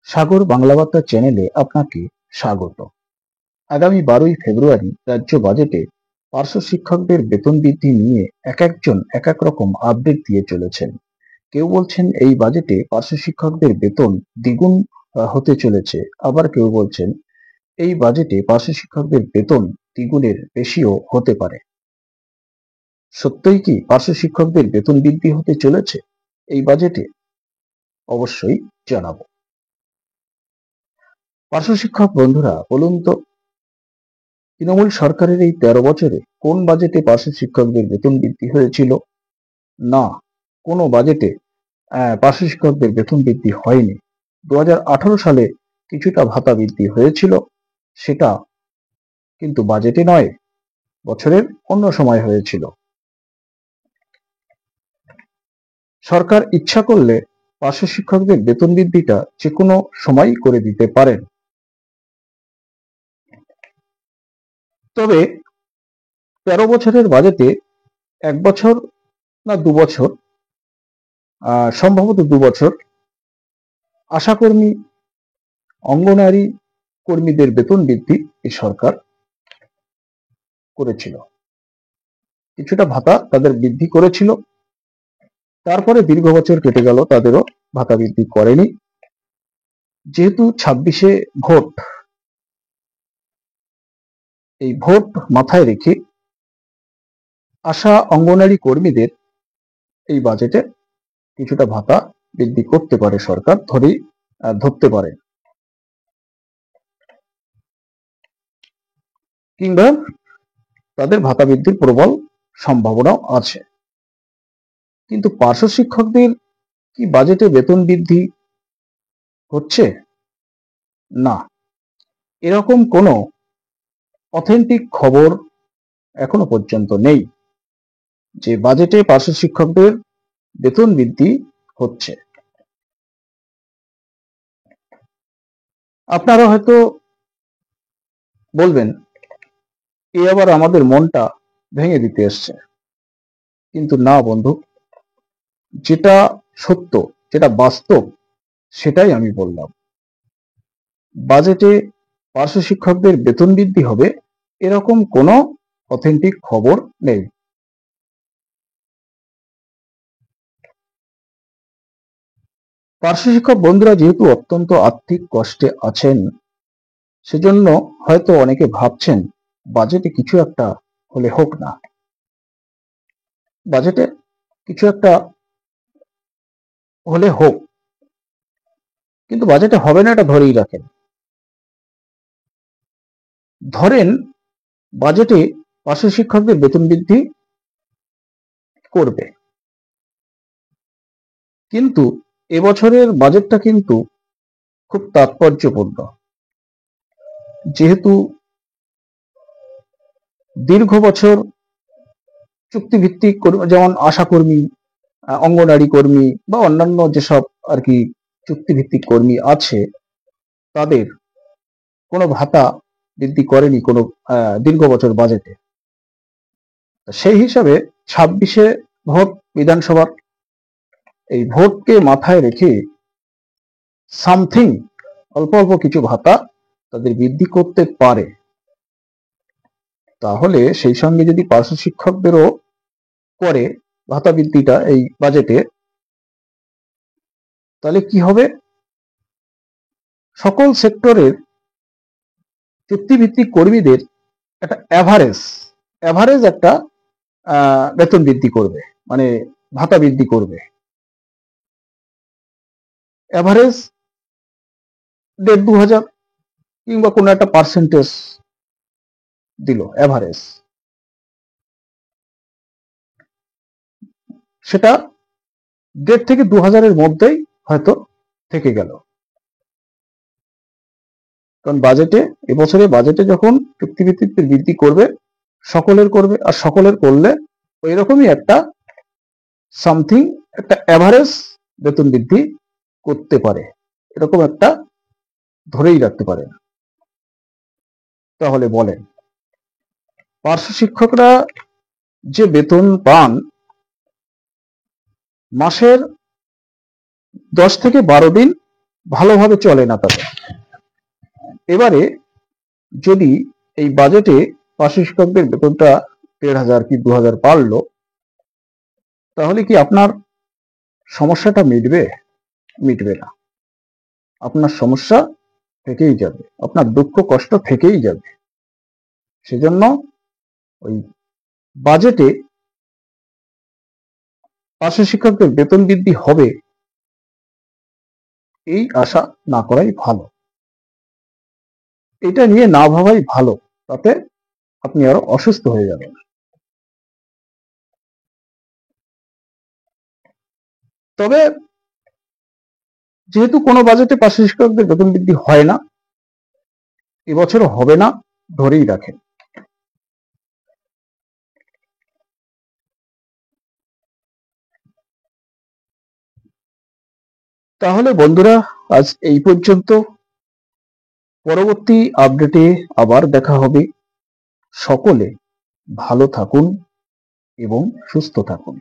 সাগর বাংলা বার্তা চ্যানেলে আপনাকে স্বাগত। আগামী 12ই ফেব্রুয়ারি রাজ্য বাজেটে পার্শ্ব শিক্ষকদের বেতন বৃদ্ধি নিয়ে এক একজন এক এক রকম আপডেট দিয়ে চলেছেন। কেউ বলছেন এই বাজেটে পার্শ্ব শিক্ষকদের বেতন দ্বিগুণ হতে চলেছে, আবার কেউ বলছেন এই বাজেটে পার্শ্ব শিক্ষকদের বেতন দ্বিগুণের বেশিও হতে পারে। সত্যই কি পার্শ্ব শিক্ষকদের বেতন বৃদ্ধি হতে চলেছে এই বাজেটে? অবশ্যই জানাবো। পার্শ্ব শিক্ষক বন্ধুরা, বলুন তো, তৃণমূল সরকারের এই 13 বছরে কোন বাজেটে পার্শ্ব শিক্ষকদের বেতন বৃদ্ধি হয়েছিল? না, কোনো বাজেটে পার্শ্ব শিক্ষকদের বেতন বৃদ্ধি হয়নি। 2018 সালে কিছুটা ভাতা বৃদ্ধি হয়েছিল, সেটা কিন্তু বাজেটে নয়, বছরের অন্য সময় হয়েছিল। সরকার ইচ্ছা করলে পার্শ্ব শিক্ষকদের বেতন বৃদ্ধিটা যে কোনো সময় করে দিতে পারেন। তবে 13 বছরের বাজেটে 1 বছর না 2 বছর, সম্ভবত 2 বছর আশাকর্মী, অঙ্গনারী কর্মীদের বেতন বৃদ্ধি এই সরকার করেছিল। কিছুটা ভাতা তাদের বৃদ্ধি করেছিল, তারপরে দীর্ঘ বছর কেটে গেল, তাদেরও ভাতা বৃদ্ধি করেনি। যেহেতু 26-এ ভোট, এই ভোট মাথায় রেখে আশা অঙ্গনারী কর্মীদের এই বাজেটে কিছুটা ভাতা বৃদ্ধি করতে পারে সরকার, ধরতে পারে, কিংবা তাদের ভাতা বৃদ্ধির প্রবল সম্ভাবনাও আছে। কিন্তু পার্শ্ব শিক্ষকদের কি বাজেটে বেতন বৃদ্ধি হচ্ছে? না, এরকম কোনো অথেন্টিক খবর এখনো পর্যন্ত নেই যে বাজেটে পার্শ্ব শিক্ষকদের বেতন বৃদ্ধি হচ্ছে। আপনারা হয়তো বলবেন, এ আবার আমাদের মনটা ভেঙে দিতে এসছে। কিন্তু না বন্ধু, যেটা সত্য, যেটা বাস্তব, সেটাই আমি বললাম। বাজেটে পার্শ্ব শিক্ষকদের বেতন বৃদ্ধি হবে এরকম কোনো অথেন্টিক খবর নেই। পার্শ্ব শিক্ষক বন্ধুরা যেহেতু অত্যন্ত আর্থিক কষ্টে আছেন, সেজন্য হয়তো অনেকে ভাবছেন বাজেটে কিছু একটা হলে হোক না, বাজেটে কিছু একটা হলে হোক, কিন্তু বাজেটে হবে না এটা ধরেই রাখেন। ধরেন বাজেটে পার্শ্ব শিক্ষকদের বেতন বৃদ্ধি করবে, কিন্তু এবছরের বাজেটটা কিন্তু খুব তাৎপর্যপূর্ণ। যেহেতু দীর্ঘ বছর চুক্তিভিত্তিক যেমন আশাকর্মী, অঙ্গনারী কর্মী বা অন্যান্য যেসব আর কি চুক্তিভিত্তিক কর্মী আছে, তাদের কোনো ভাতা বৃদ্ধি করেনি কোনো দীর্ঘ বছর বাজেটে। সেই হিসাবে 26-এ ভোট বিধানসভার, এই ভোটকে মাথায় রেখে সামথিং অল্প অল্প কিছু ভাতা তাদের বৃদ্ধি করতে পারে। তাহলে সেই সঙ্গে যদি পার্শ্ব শিক্ষকদেরও করে ভাতা বৃদ্ধিটা এই বাজেটে, তাহলে কি হবে? সকল সেক্টরের চুক্তিভিত্তিক কর্মীদের একটা অ্যাভারেজ একটা বেতন বৃদ্ধি করবে, মানে ভাতা বৃদ্ধি করবে। অ্যাভারেজ 1,500-2,000 কিংবা কোনো একটা পার্সেন্টেজ দিল অ্যাভারেজ, সেটা 1,500 থেকে 2,000-এর মধ্যেই হয়তো থেকে গেল। কারণ বাজেটে, এবছরে বাজেটে যখন চুক্তিভিত্তিক বৃদ্ধি করবে, সকলের করবে, আর সকলের করলে ওই রকমই একটা সামথিং, একটা অ্যাভারেজ বেতন বৃদ্ধি করতে পারে, এরকম একটা ধরেই রাখতে পারে। তাহলে বলেন, পার্শ্ব শিক্ষকরা যে বেতন পান, মাসের 10 থেকে 12 দিন ভালোভাবে চলে না তাদের। এবারে যদি এই বাজেটে পার্শ্ব শিক্ষকদের বেতনটা ১,৫০০ কি ২,০০০ বাড়লো, তাহলে কি আপনার সমস্যাটা মিটবে? মিটবে না। আপনার সমস্যা থেকেই যাবে, আপনার দুঃখ কষ্ট থেকেই যাবে। সেজন্য ওই বাজেটে পার্শ্ব শিক্ষকদের বেতন বৃদ্ধি হবে এই আশা না করাই ভালো, এটা নিয়ে না ভাবাই ভালো, তাতে আপনি আরো অসুস্থ হয়ে যাবেন। তবে যেহেতু কোনো বাজেটে পার্শ্ব শিক্ষকদের বেতন বৃদ্ধি হয় না, এবছরও হবে না ধরেই রাখেন। তাহলে বন্ধুরা, আজ এই পর্যন্ত। পরবর্তী আপডেটে আবার দেখা হবে। সকলে ভালো থাকুন এবং সুস্থ থাকুন।